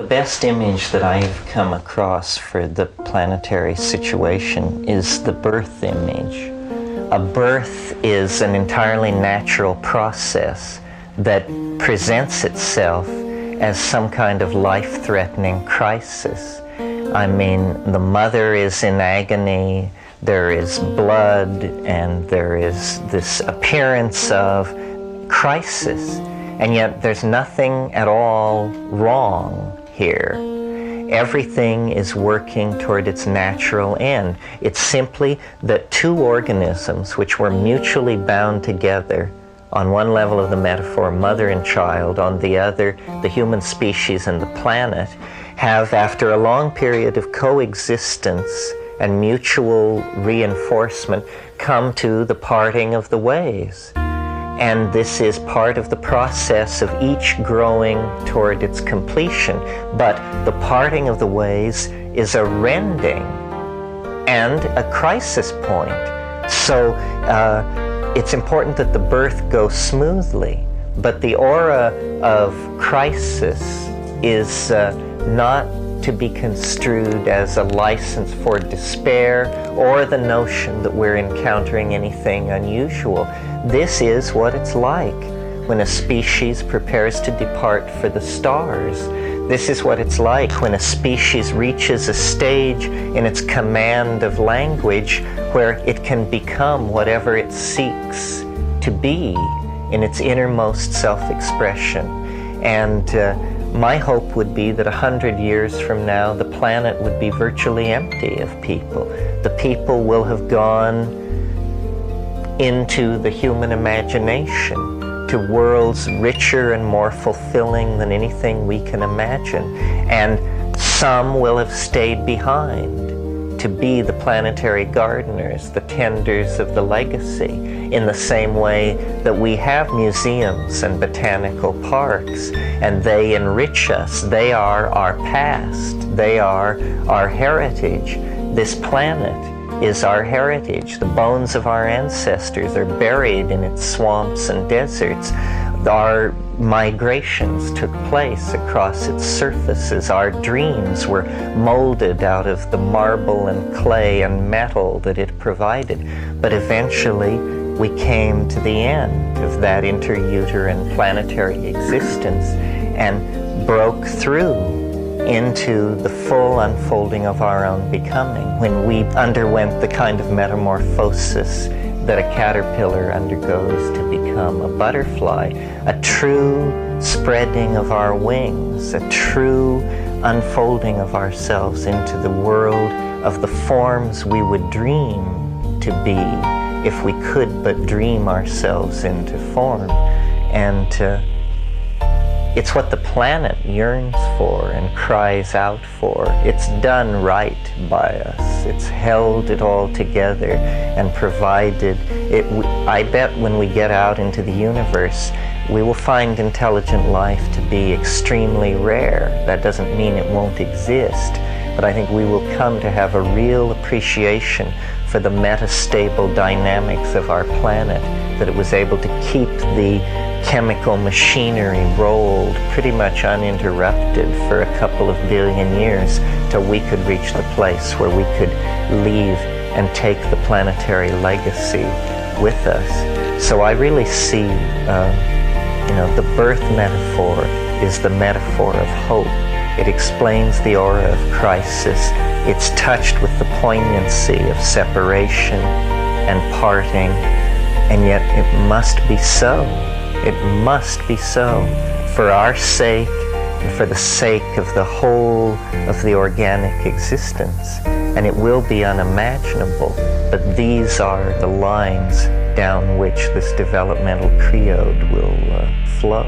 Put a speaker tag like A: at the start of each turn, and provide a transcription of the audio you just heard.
A: The best image that I've come across for the planetary situation is the birth image. A birth is an entirely natural process that presents itself as some kind of life-threatening crisis. I mean, the mother is in agony, there is blood, and there is this appearance of crisis, and yet there's nothing at all wrong here. Everything is working toward its natural end. It's simply that two organisms which were mutually bound together, on one level of the metaphor, mother and child, on the other, the human species and the planet, have, after a long period of coexistence and mutual reinforcement, come to the parting of the ways. And this is part of the process of each growing toward its completion. But the parting of the ways is a rending and a crisis point. So it's important that the birth goes smoothly, but the aura of crisis is not to be construed as a license for despair or the notion that we're encountering anything unusual. This is what it's like when a species prepares to depart for the stars. This is what it's like when a species reaches a stage in its command of language where it can become whatever it seeks to be in its innermost self-expression. And my hope would be that 100 years from now, the planet would be virtually empty of people. The people will have gone into the human imagination, to worlds richer and more fulfilling than anything we can imagine. And some will have stayed behind to be the planetary gardeners, the tenders of the legacy, in the same way that we have museums and botanical parks, and they enrich us. They are our past. They are our heritage. This planet is our heritage. The bones of our ancestors are buried in its swamps and deserts. Our migrations took place across its surfaces. Our dreams were molded out of the marble and clay and metal that it provided. But eventually, we came to the end of that interuterine planetary existence and broke through into the full unfolding of our own becoming, when we underwent the kind of metamorphosis that a caterpillar undergoes to become a butterfly, a true spreading of our wings, a true unfolding of ourselves into the world of the forms we would dream to be if we could but dream ourselves into form. And it's what the planet yearns for and cries out for. It's done right by us. It's held it all together and provided it. I bet when we get out into the universe, we will find intelligent life to be extremely rare. That doesn't mean it won't exist, but I think we will come to have a real appreciation for the metastable dynamics of our planet, that it was able to keep the chemical machinery rolled pretty much uninterrupted for a couple of billion years till we could reach the place where we could leave and take the planetary legacy with us. So I really see, the birth metaphor is the metaphor of hope. It explains the aura of crisis. It's touched with the poignancy of separation and parting, and yet it must be so. It must be so, for our sake and for the sake of the whole of the organic existence. And it will be unimaginable, but these are the lines down which this developmental creode will flow.